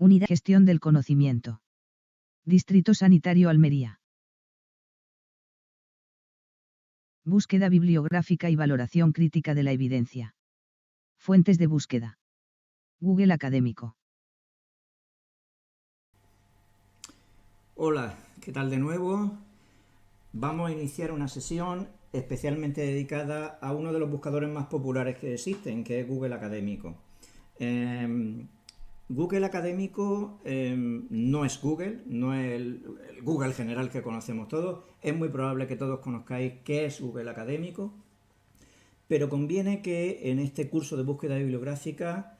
Unidad Gestión del Conocimiento. Distrito Sanitario Almería. Búsqueda bibliográfica y valoración crítica de la evidencia. Fuentes de búsqueda. Google Académico. Hola, ¿qué tal de nuevo? Vamos a iniciar una sesión especialmente dedicada a uno de los buscadores más populares que existen, que es Google Académico. Google Académico no es Google, no es el Google general que conocemos todos. Es muy probable que todos conozcáis qué es Google Académico, pero conviene que en este curso de búsqueda bibliográfica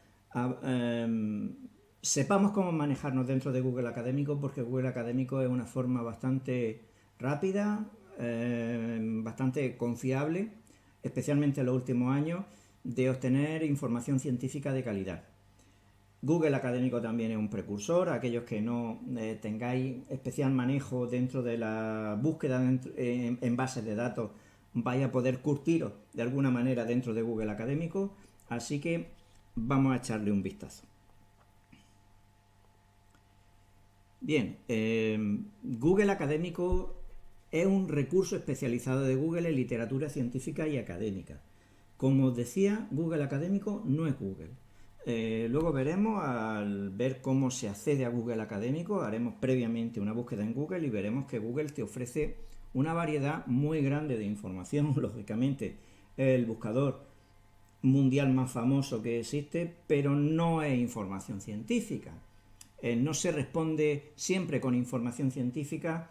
sepamos cómo manejarnos dentro de Google Académico, porque Google Académico es una forma bastante rápida, bastante confiable, especialmente en los últimos años, de obtener información científica de calidad. Google Académico también es un precursor. Aquellos que no tengáis especial manejo dentro de la búsqueda en bases de datos, vais a poder curtiros de alguna manera dentro de Google Académico, así que vamos a echarle un vistazo. Bien, Google Académico es un recurso especializado de Google en literatura científica y académica. Como os decía, Google Académico no es Google. Luego veremos, al ver cómo se accede a Google Académico, haremos previamente una búsqueda en Google y veremos que Google te ofrece una variedad muy grande de información. Lógicamente, es el buscador mundial más famoso que existe, pero no es información científica. No se responde siempre con información científica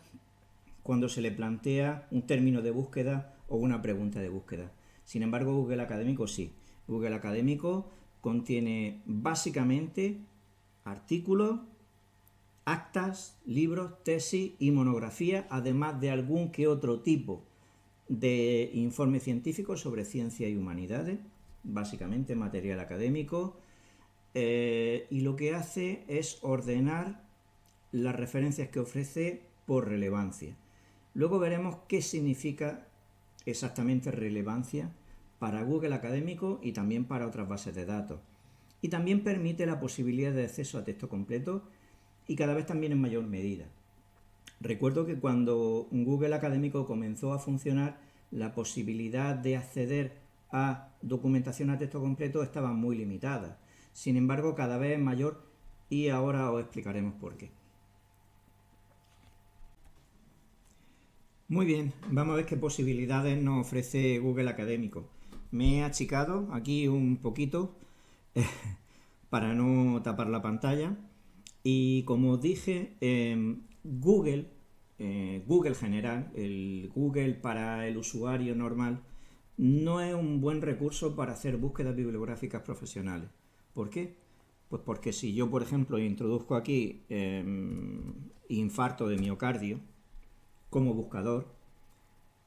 cuando se le plantea un término de búsqueda o una pregunta de búsqueda. Sin embargo, Google Académico sí. Google Académico contiene básicamente artículos, actas, libros, tesis y monografías, además de algún que otro tipo de informe científico sobre ciencia y humanidades, básicamente material académico, y lo que hace es ordenar las referencias que ofrece por relevancia. Luego veremos qué significa exactamente relevancia para Google Académico y también para otras bases de datos. Y también permite la posibilidad de acceso a texto completo y cada vez también en mayor medida. Recuerdo que cuando Google Académico comenzó a funcionar, la posibilidad de acceder a documentación a texto completo estaba muy limitada. Sin embargo, cada vez es mayor y ahora os explicaremos por qué. Muy bien, vamos a ver qué posibilidades nos ofrece Google Académico. Me he achicado aquí un poquito para no tapar la pantalla y como os dije, Google general, el Google para el usuario normal, no es un buen recurso para hacer búsquedas bibliográficas profesionales. ¿Por qué? Pues porque si yo, por ejemplo, introduzco aquí infarto de miocardio como buscador,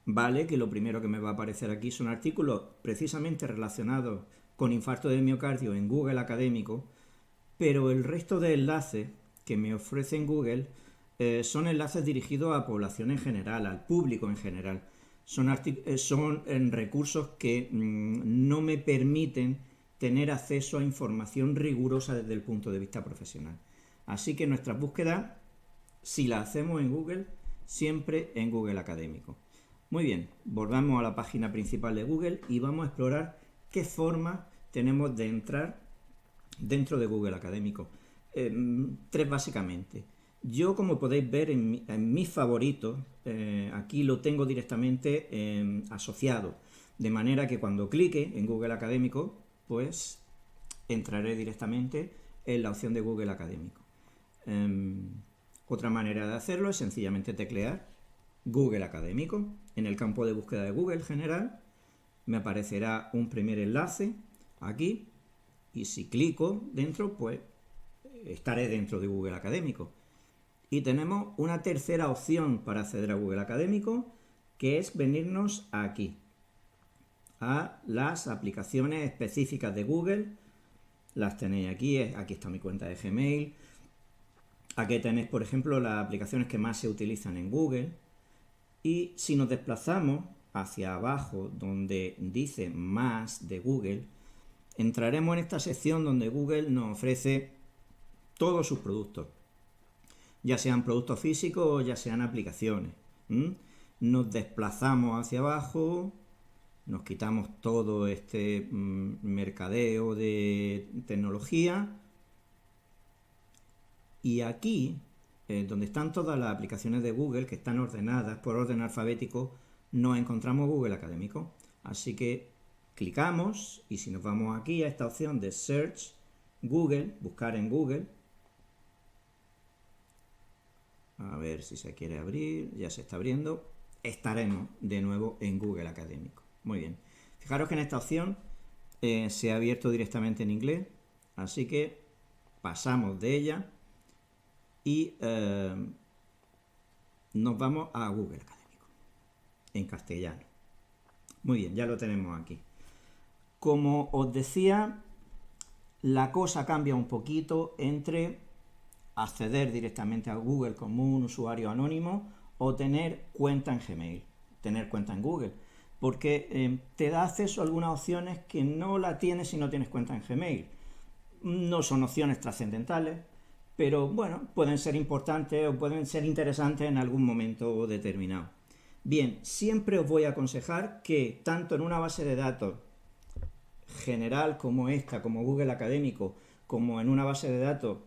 vale que lo primero que me va a aparecer aquí son artículos precisamente relacionados con infarto de miocardio en Google Académico, pero el resto de enlaces que me ofrecen Google son enlaces dirigidos a población en general, al público en general. Son recursos que no me permiten tener acceso a información rigurosa desde el punto de vista profesional. Así que nuestras búsquedas, si las hacemos en Google, siempre en Google Académico. Muy bien, volvamos a la página principal de Google y vamos a explorar qué formas tenemos de entrar dentro de Google Académico. Tres básicamente. Yo, como podéis ver en mis favoritos, aquí lo tengo directamente asociado, de manera que cuando clique en Google Académico, pues entraré directamente en la opción de Google Académico. Otra manera de hacerlo es sencillamente teclear Google Académico. En el campo de búsqueda de Google general me aparecerá un primer enlace aquí y si clico dentro, pues estaré dentro de Google Académico. Y tenemos una tercera opción para acceder a Google Académico, que es venirnos aquí, a las aplicaciones específicas de Google. Las tenéis aquí, aquí está mi cuenta de Gmail. Aquí tenéis, por ejemplo, las aplicaciones que más se utilizan en Google. Y si nos desplazamos hacia abajo, donde dice más de Google, entraremos en esta sección donde Google nos ofrece todos sus productos, ya sean productos físicos o ya sean aplicaciones. Nos desplazamos hacia abajo, nos quitamos todo este mercadeo de tecnología y aquí, donde están todas las aplicaciones de Google, que están ordenadas por orden alfabético, nos encontramos Google Académico. Así que clicamos y si nos vamos aquí a esta opción de Search Google, buscar en Google, a ver si se quiere abrir, ya se está abriendo, estaremos de nuevo en Google Académico. Muy bien, fijaros que en esta opción se ha abierto directamente en inglés, así que pasamos de ella y nos vamos a Google Académico, en castellano. Muy bien, ya lo tenemos aquí. Como os decía, la cosa cambia un poquito entre acceder directamente a Google como un usuario anónimo o tener cuenta en Gmail, tener cuenta en Google, porque te da acceso a algunas opciones que no la tienes si no tienes cuenta en Gmail. No son opciones trascendentales, pero bueno, pueden ser importantes o pueden ser interesantes en algún momento determinado. Bien, siempre os voy a aconsejar que tanto en una base de datos general como esta, como Google Académico, como en una base de datos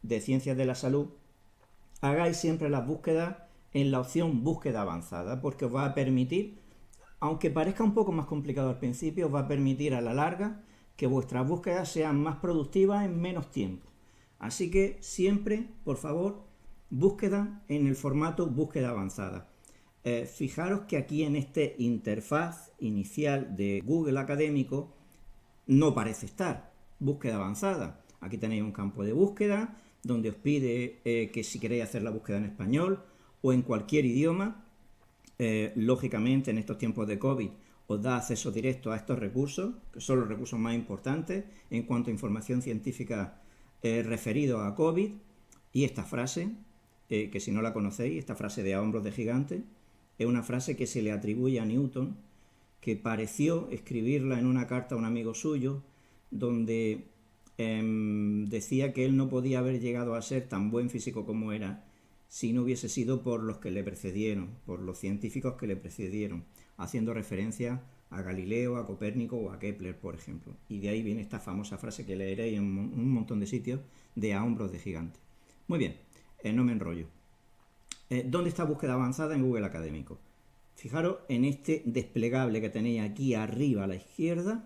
de ciencias de la salud, hagáis siempre las búsquedas en la opción búsqueda avanzada, porque os va a permitir, aunque parezca un poco más complicado al principio, os va a permitir a la larga que vuestras búsquedas sean más productivas en menos tiempo. Así que siempre, por favor, búsqueda en el formato búsqueda avanzada. Fijaros que aquí en este interfaz inicial de Google Académico no parece estar búsqueda avanzada. Aquí tenéis un campo de búsqueda donde os pide que si queréis hacer la búsqueda en español o en cualquier idioma, lógicamente en estos tiempos de COVID os da acceso directo a estos recursos, que son los recursos más importantes en cuanto a información científica referido a COVID. Y esta frase, que si no la conocéis, esta frase de a hombros de gigante, es una frase que se le atribuye a Newton, que pareció escribirla en una carta a un amigo suyo, donde decía que él no podía haber llegado a ser tan buen físico como era si no hubiese sido por los que le precedieron, por los científicos que le precedieron, haciendo referencia a Galileo, a Copérnico o a Kepler, por ejemplo. Y de ahí viene esta famosa frase que leeréis en un montón de sitios, de a hombros de gigante. Muy bien, no me enrollo. ¿Dónde está búsqueda avanzada en Google Académico? Fijaros en este desplegable que tenéis aquí arriba a la izquierda.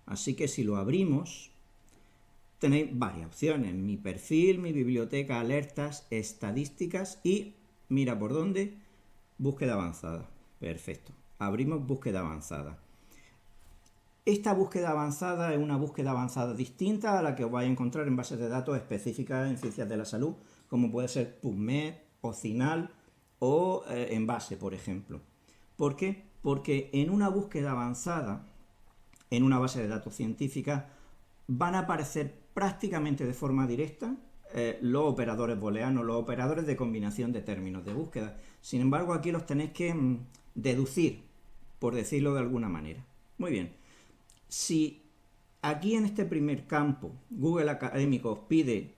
Así que si lo abrimos, tenéis varias opciones. Mi perfil, mi biblioteca, alertas, estadísticas y, mira por dónde, búsqueda avanzada. Perfecto. Abrimos búsqueda avanzada. Esta búsqueda avanzada es una búsqueda avanzada distinta a la que os vais a encontrar en bases de datos específicas en ciencias de la salud, como puede ser PubMed o CINAHL o Embase, por ejemplo. ¿Por qué? Porque en una búsqueda avanzada, en una base de datos científica, van a aparecer prácticamente de forma directa los operadores booleanos, los operadores de combinación de términos de búsqueda. Sin embargo, aquí los tenéis que deducir, por decirlo de alguna manera. Muy bien. Si aquí en este primer campo Google Académico os pide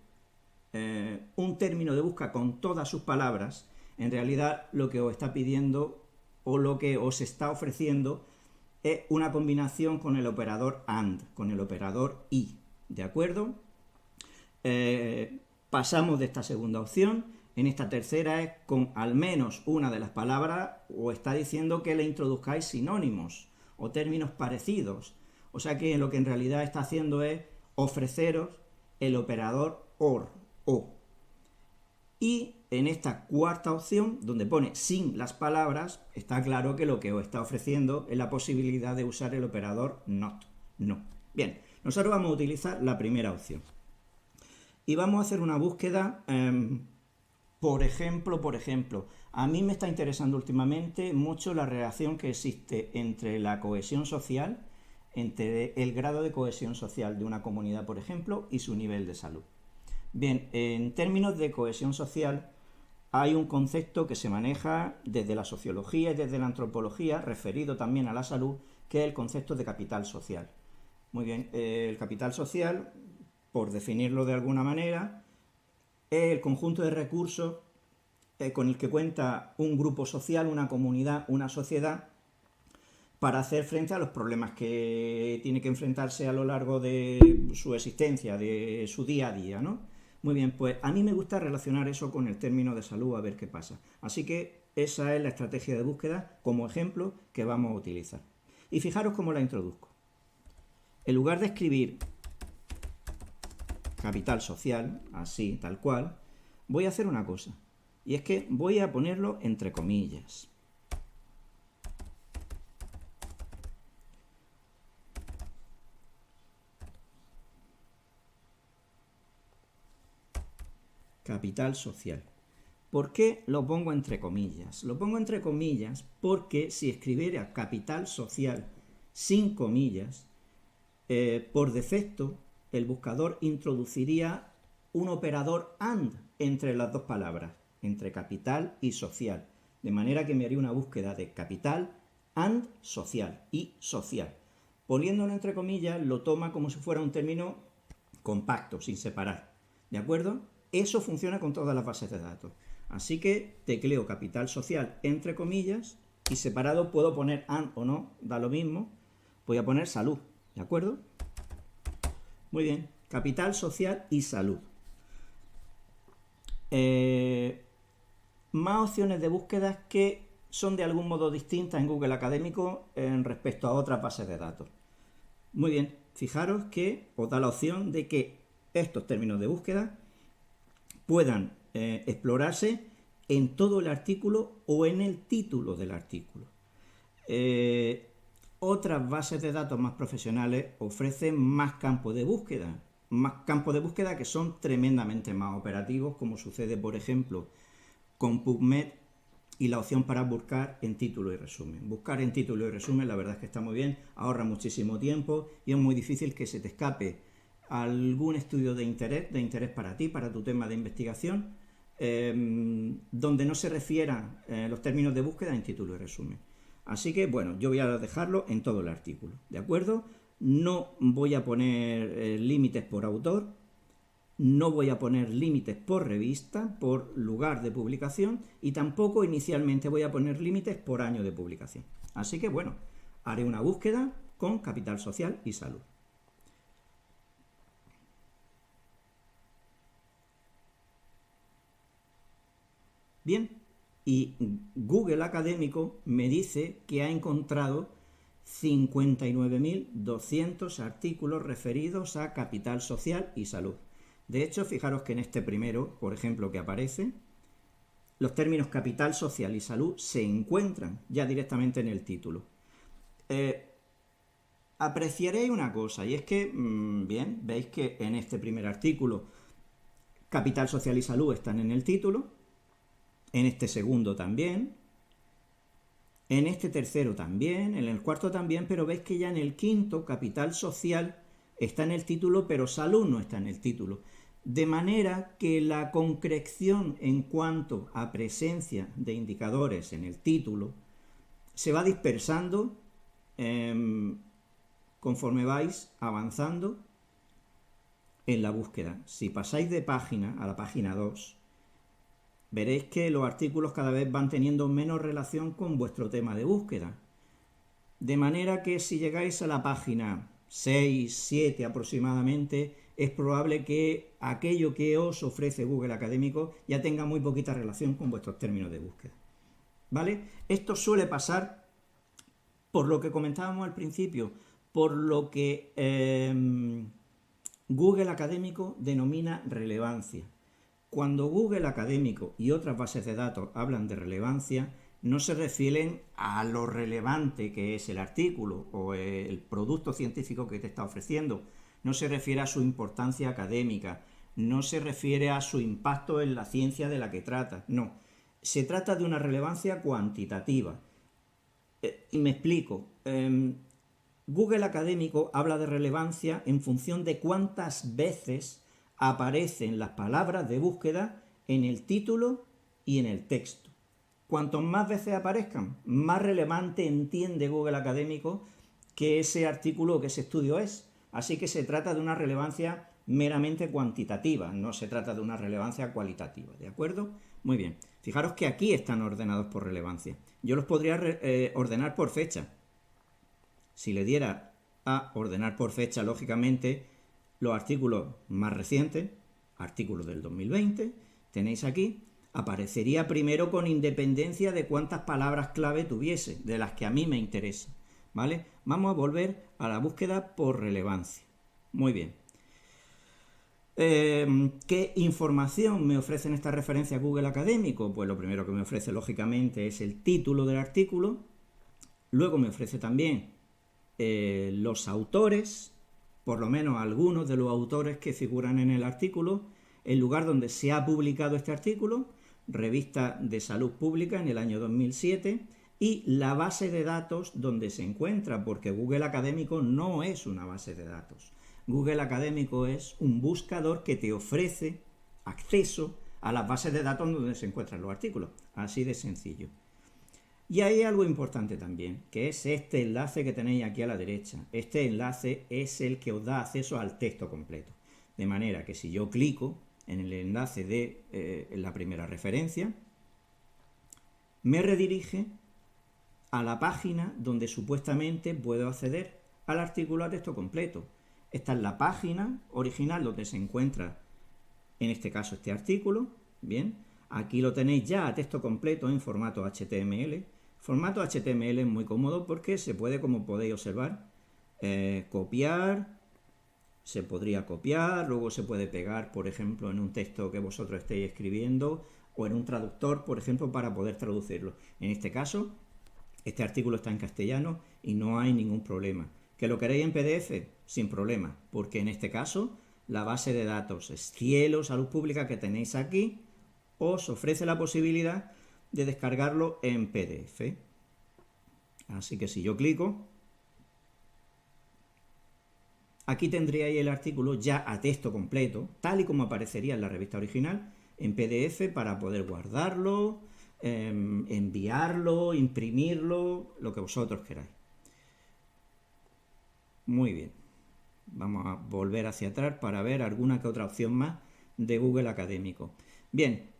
un término de búsqueda con todas sus palabras, en realidad lo que os está pidiendo o lo que os está ofreciendo es una combinación con el operador AND, con el operador y, ¿de acuerdo? Pasamos de esta segunda opción. En esta tercera es con al menos una de las palabras, o está diciendo que le introduzcáis sinónimos o términos parecidos. O sea que lo que en realidad está haciendo es ofreceros el operador OR, o. Y en esta cuarta opción, donde pone sin las palabras, está claro que lo que os está ofreciendo es la posibilidad de usar el operador NOT, no. Bien, nosotros vamos a utilizar la primera opción. Y vamos a hacer una búsqueda, por ejemplo, a mí me está interesando últimamente mucho la relación que existe entre la cohesión social, entre el grado de cohesión social de una comunidad, por ejemplo, y su nivel de salud. Bien, en términos de cohesión social hay un concepto que se maneja desde la sociología y desde la antropología, referido también a la salud, que es el concepto de capital social. Muy bien, el capital social por definirlo de alguna manera, es el conjunto de recursos con el que cuenta un grupo social, una comunidad, una sociedad, para hacer frente a los problemas que tiene que enfrentarse a lo largo de su existencia, de su día a día, ¿no? Muy bien, pues a mí me gusta relacionar eso con el término de salud, a ver qué pasa. Así que esa es la estrategia de búsqueda como ejemplo que vamos a utilizar. Y fijaros cómo la introduzco. En lugar de escribir capital social, así, tal cual, voy a hacer una cosa. Y es que voy a ponerlo entre comillas. Capital social. ¿Por qué lo pongo entre comillas? Lo pongo entre comillas porque si escribiera capital social sin comillas, por defecto el buscador introduciría un operador AND entre las dos palabras, entre capital y social, de manera que me haría una búsqueda de capital AND social y social. Poniéndolo entre comillas lo toma como si fuera un término compacto, sin separar, ¿de acuerdo? Eso funciona con todas las bases de datos. Así que tecleo capital social entre comillas y separado puedo poner AND o no, da lo mismo. Voy a poner salud, ¿de acuerdo? Muy bien, capital social y salud. Más opciones de búsqueda que son de algún modo distintas en Google Académico en respecto a otras bases de datos. Muy bien, fijaros que os da la opción de que estos términos de búsqueda puedan explorarse en todo el artículo o en el título del artículo. Otras bases de datos más profesionales ofrecen más campos de búsqueda que son tremendamente más operativos, como sucede, por ejemplo, con PubMed y la opción para buscar en título y resumen. Buscar en título y resumen, la verdad es que está muy bien, ahorra muchísimo tiempo y es muy difícil que se te escape algún estudio de interés para ti, para tu tema de investigación, donde no se refieran los términos de búsqueda en título y resumen. Así que, bueno, yo voy a dejarlo en todo el artículo, ¿de acuerdo? No voy a poner límites por autor, no voy a poner límites por revista, por lugar de publicación y tampoco inicialmente voy a poner límites por año de publicación. Así que, bueno, haré una búsqueda con capital social y salud. Bien, y Google Académico me dice que ha encontrado 59.200 artículos referidos a capital social y salud. De hecho, fijaros que en este primero, por ejemplo, que aparece, los términos capital social y salud se encuentran ya directamente en el título. Apreciaréis una cosa, y es que, bien, veis que en este primer artículo capital social y salud están en el título, en este segundo también, en este tercero también, en el cuarto también, pero veis que ya en el quinto, capital social, está en el título, pero salud no está en el título. De manera que la concreción en cuanto a presencia de indicadores en el título se va dispersando conforme vais avanzando en la búsqueda. Si pasáis de página a la página 2, veréis que los artículos cada vez van teniendo menos relación con vuestro tema de búsqueda. De manera que si llegáis a la página 6, 7 aproximadamente, es probable que aquello que os ofrece Google Académico ya tenga muy poquita relación con vuestros términos de búsqueda. ¿Vale? Esto suele pasar por lo que comentábamos al principio, por lo que Google Académico denomina relevancia. Cuando Google Académico y otras bases de datos hablan de relevancia, no se refieren a lo relevante que es el artículo o el producto científico que te está ofreciendo, no se refiere a su importancia académica, no se refiere a su impacto en la ciencia de la que trata, no. Se trata de una relevancia cuantitativa. Y me explico. Google Académico habla de relevancia en función de cuántas veces aparecen las palabras de búsqueda en el título y en el texto. Cuanto más veces aparezcan, más relevante entiende Google Académico que ese artículo o que ese estudio es. Así que se trata de una relevancia meramente cuantitativa, no se trata de una relevancia cualitativa, ¿de acuerdo? Muy bien, fijaros que aquí están ordenados por relevancia. Yo los podría ordenar por fecha. Si le diera a ordenar por fecha, lógicamente, los artículos más recientes, artículos del 2020, tenéis aquí, aparecería primero con independencia de cuántas palabras clave tuviese, de las que a mí me interesa, ¿vale? Vamos a volver a la búsqueda por relevancia. Muy bien. ¿Qué información me ofrece en esta referencia Google Académico? Pues lo primero que me ofrece, lógicamente, es el título del artículo. Luego me ofrece también los autores, por lo menos algunos de los autores que figuran en el artículo, el lugar donde se ha publicado este artículo, Revista de Salud Pública en el año 2007, y la base de datos donde se encuentra, porque Google Académico no es una base de datos. Google Académico es un buscador que te ofrece acceso a las bases de datos donde se encuentran los artículos. Así de sencillo. Y hay algo importante también, que es este enlace que tenéis aquí a la derecha. Este enlace es el que os da acceso al texto completo. De manera que si yo clico en el enlace de la primera referencia, me redirige a la página donde supuestamente puedo acceder al artículo a texto completo. Esta es la página original donde se encuentra, en este caso, este artículo. Bien, aquí lo tenéis ya a texto completo en formato HTML. Formato HTML es muy cómodo porque se puede, como podéis observar, copiar. Se podría copiar, luego se puede pegar, por ejemplo, en un texto que vosotros estéis escribiendo o en un traductor, por ejemplo, para poder traducirlo. En este caso, este artículo está en castellano y no hay ningún problema. ¿Que lo queréis en PDF? Sin problema, porque en este caso la base de datos Cielo Salud Pública que tenéis aquí os ofrece la posibilidad de descargarlo en PDF. Así que si yo clico, aquí tendríais el artículo ya a texto completo, tal y como aparecería en la revista original, en PDF para poder guardarlo, enviarlo, imprimirlo, lo que vosotros queráis. Muy bien. Vamos a volver hacia atrás para ver alguna que otra opción más de Google Académico. Bien,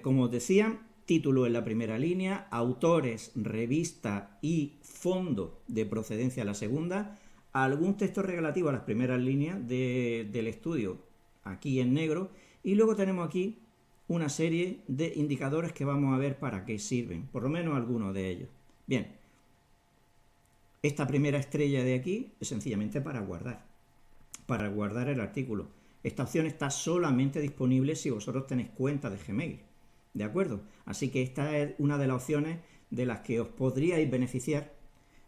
como os decía, título en la primera línea, autores, revista y fondo de procedencia la segunda, algún texto relativo a las primeras líneas del estudio aquí en negro, y luego tenemos aquí una serie de indicadores que vamos a ver para qué sirven, por lo menos algunos de ellos. Bien, esta primera estrella de aquí es sencillamente para guardar el artículo. Esta opción está solamente disponible si vosotros tenéis cuenta de Gmail, ¿de acuerdo? Así que esta es una de las opciones de las que os podríais beneficiar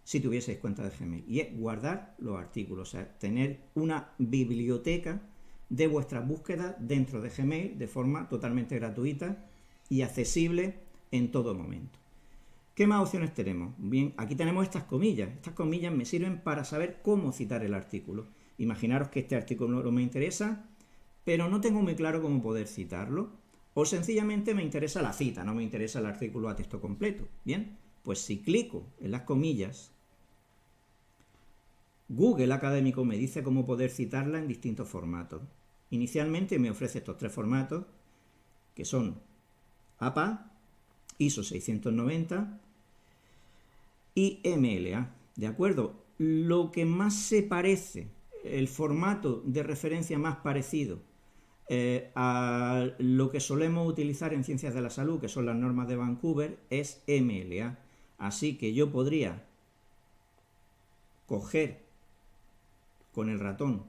si tuvieseis cuenta de Gmail, y es guardar los artículos, o sea, tener una biblioteca de vuestras búsquedas dentro de Gmail de forma totalmente gratuita y accesible en todo momento. ¿Qué más opciones tenemos? Bien, aquí tenemos estas comillas. Estas comillas me sirven para saber cómo citar el artículo. Imaginaros que este artículo no me interesa, pero no tengo muy claro cómo poder citarlo, o sencillamente me interesa la cita, no me interesa el artículo a texto completo. Bien, pues si clico en las comillas, Google Académico me dice cómo poder citarla en distintos formatos. Inicialmente me ofrece estos tres formatos, que son APA, ISO 690 y MLA, ¿de acuerdo? Lo que más se parece, el formato de referencia más parecido a lo que solemos utilizar en ciencias de la salud, que son las normas de Vancouver, es MLA. Así que yo podría coger con el ratón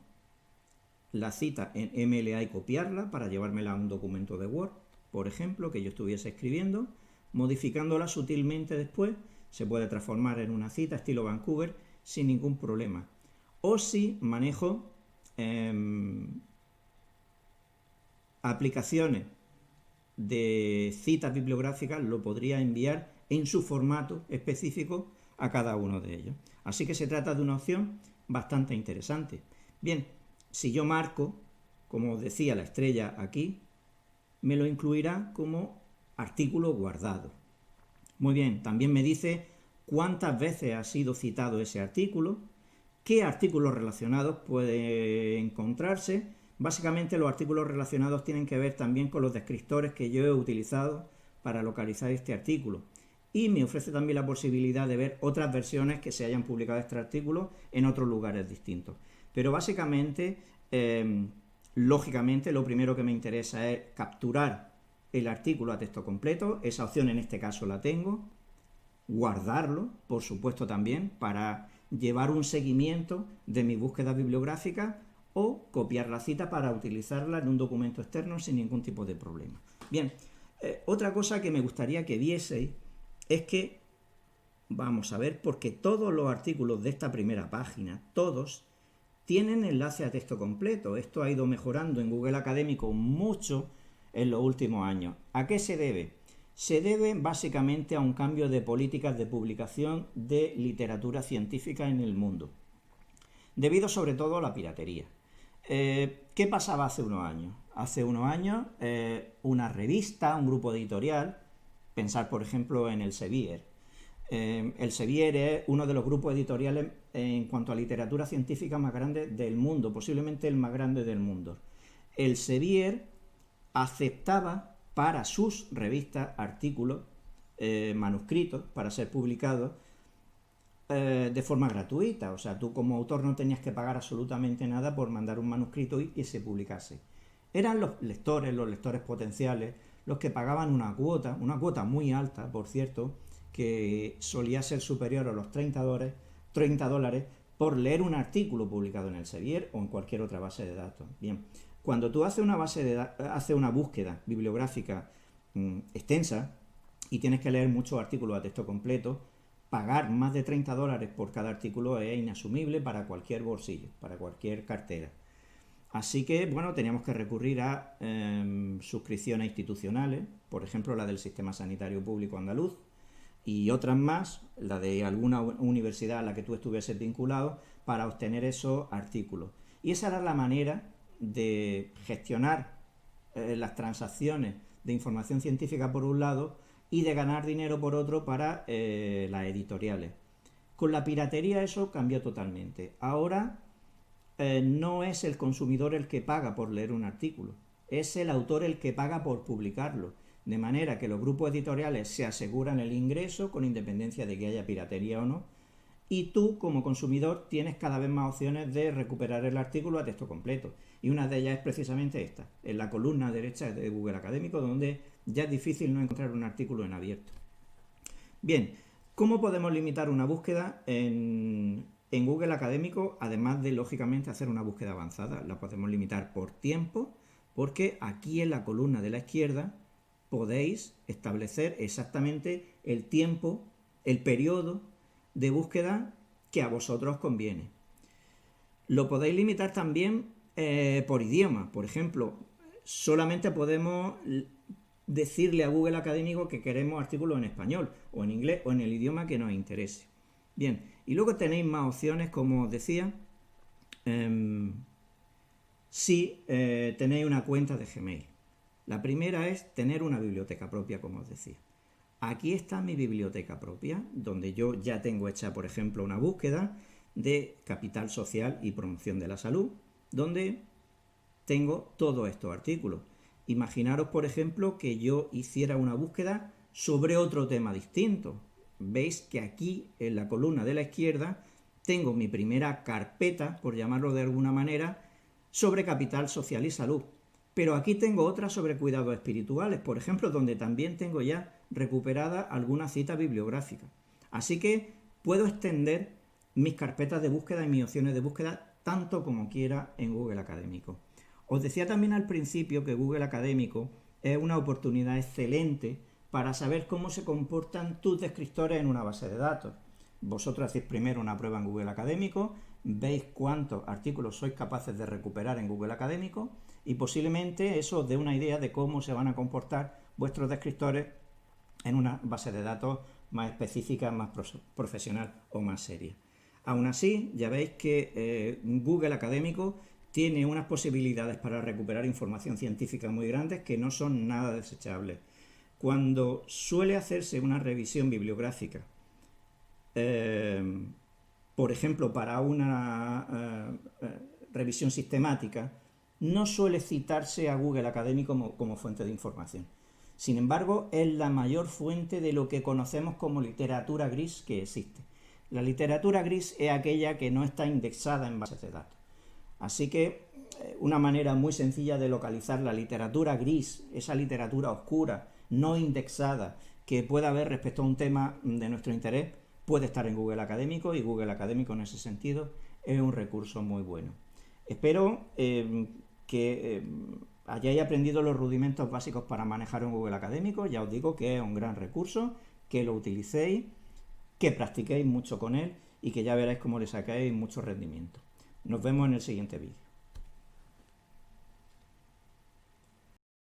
la cita en MLA y copiarla para llevármela a un documento de Word, por ejemplo, que yo estuviese escribiendo, modificándola sutilmente después, se puede transformar en una cita estilo Vancouver sin ningún problema. O si manejo aplicaciones de citas bibliográficas, lo podría enviar en su formato específico a cada uno de ellos. Así que se trata de una opción bastante interesante. Bien, si yo marco, como os decía, la estrella aquí, me lo incluirá como artículo guardado. Muy bien, también me dice cuántas veces ha sido citado ese artículo, qué artículos relacionados puede encontrarse, Básicamente los artículos relacionados tienen que ver también con los descriptores que yo he utilizado para localizar este artículo. Y me ofrece también la posibilidad de ver otras versiones que se hayan publicado de este artículo en otros lugares distintos. Pero básicamente, lógicamente, lo primero que me interesa es capturar el artículo a texto completo. Esa opción en este caso la tengo. Guardarlo, por supuesto, también para llevar un seguimiento de mis búsquedas bibliográficas o copiar la cita para utilizarla en un documento externo sin ningún tipo de problema. Bien, otra cosa que me gustaría que vieseis es que, vamos a ver, porque todos los artículos de esta primera página, todos, tienen enlace a texto completo. Esto ha ido mejorando en Google Académico mucho en los últimos años. ¿A qué se debe? Se debe básicamente a un cambio de políticas de publicación de literatura científica en el mundo, debido sobre todo a la piratería. ¿Qué pasaba hace unos años? Hace unos años una revista, un grupo editorial, pensar por ejemplo en Elsevier. Elsevier es uno de los grupos editoriales en cuanto a literatura científica más grande del mundo, posiblemente el más grande del mundo. Elsevier aceptaba para sus revistas artículos manuscritos para ser publicados de forma gratuita. O sea, tú como autor no tenías que pagar absolutamente nada por mandar un manuscrito y que se publicase. Eran los lectores potenciales, los que pagaban una cuota muy alta, por cierto, que solía ser superior a los $30 por leer un artículo publicado en Elsevier o en cualquier otra base de datos. Bien, cuando tú haces una búsqueda bibliográfica extensa y tienes que leer muchos artículos a texto completo, pagar más de $30 por cada artículo es inasumible para cualquier bolsillo, para cualquier cartera. Así que, bueno, teníamos que recurrir a suscripciones institucionales, por ejemplo la del Sistema Sanitario Público Andaluz, y otras más, la de alguna universidad a la que tú estuvieses vinculado, para obtener esos artículos. Y esa era la manera de gestionar las transacciones de información científica por un lado y de ganar dinero por otro para las editoriales. Con la piratería eso cambió totalmente. Ahora no es el consumidor el que paga por leer un artículo, es el autor el que paga por publicarlo. De manera que los grupos editoriales se aseguran el ingreso con independencia de que haya piratería o no, y tú como consumidor tienes cada vez más opciones de recuperar el artículo a texto completo. Y una de ellas es precisamente esta, en la columna derecha de Google Académico, donde ya es difícil no encontrar un artículo en abierto. Bien, ¿cómo podemos limitar una búsqueda en Google Académico? Además de, lógicamente, hacer una búsqueda avanzada. La podemos limitar por tiempo, porque aquí en la columna de la izquierda podéis establecer exactamente el tiempo, el periodo de búsqueda que a vosotros conviene. Lo podéis limitar también por idioma. Por ejemplo, solamente podemos decirle a Google Académico que queremos artículos en español o en inglés o en el idioma que nos interese. Bien, y luego tenéis más opciones, como os decía, si tenéis una cuenta de Gmail. La primera es tener una biblioteca propia, como os decía. Aquí está mi biblioteca propia, donde yo ya tengo hecha, por ejemplo, una búsqueda de capital social y promoción de la salud, donde tengo todos estos artículos. Imaginaros, por ejemplo, que yo hiciera una búsqueda sobre otro tema distinto. Veis que aquí, en la columna de la izquierda, tengo mi primera carpeta, por llamarlo de alguna manera, sobre capital social y salud. Pero aquí tengo otra sobre cuidados espirituales, por ejemplo, donde también tengo ya recuperada alguna cita bibliográfica. Así que puedo extender mis carpetas de búsqueda y mis opciones de búsqueda tanto como quiera en Google Académico. Os decía también al principio que Google Académico es una oportunidad excelente para saber cómo se comportan tus descriptores en una base de datos. Vosotros hacéis primero una prueba en Google Académico, veis cuántos artículos sois capaces de recuperar en Google Académico y posiblemente eso os dé una idea de cómo se van a comportar vuestros descriptores en una base de datos más específica, más profesional o más seria. Aún así, ya veis que Google Académico tiene unas posibilidades para recuperar información científica muy grandes que no son nada desechables. Cuando suele hacerse una revisión bibliográfica, por ejemplo, para una revisión sistemática, no suele citarse a Google Academy como fuente de información. Sin embargo, es la mayor fuente de lo que conocemos como literatura gris que existe. La literatura gris es aquella que no está indexada en bases de datos. Así que una manera muy sencilla de localizar la literatura gris, esa literatura oscura, no indexada, que pueda haber respecto a un tema de nuestro interés, puede estar en Google Académico, y Google Académico en ese sentido es un recurso muy bueno. Espero que hayáis aprendido los rudimentos básicos para manejar un Google Académico. Ya os digo que es un gran recurso, que lo utilicéis, que practiquéis mucho con él y que ya veréis cómo le sacáis mucho rendimiento. Nos vemos en el siguiente vídeo.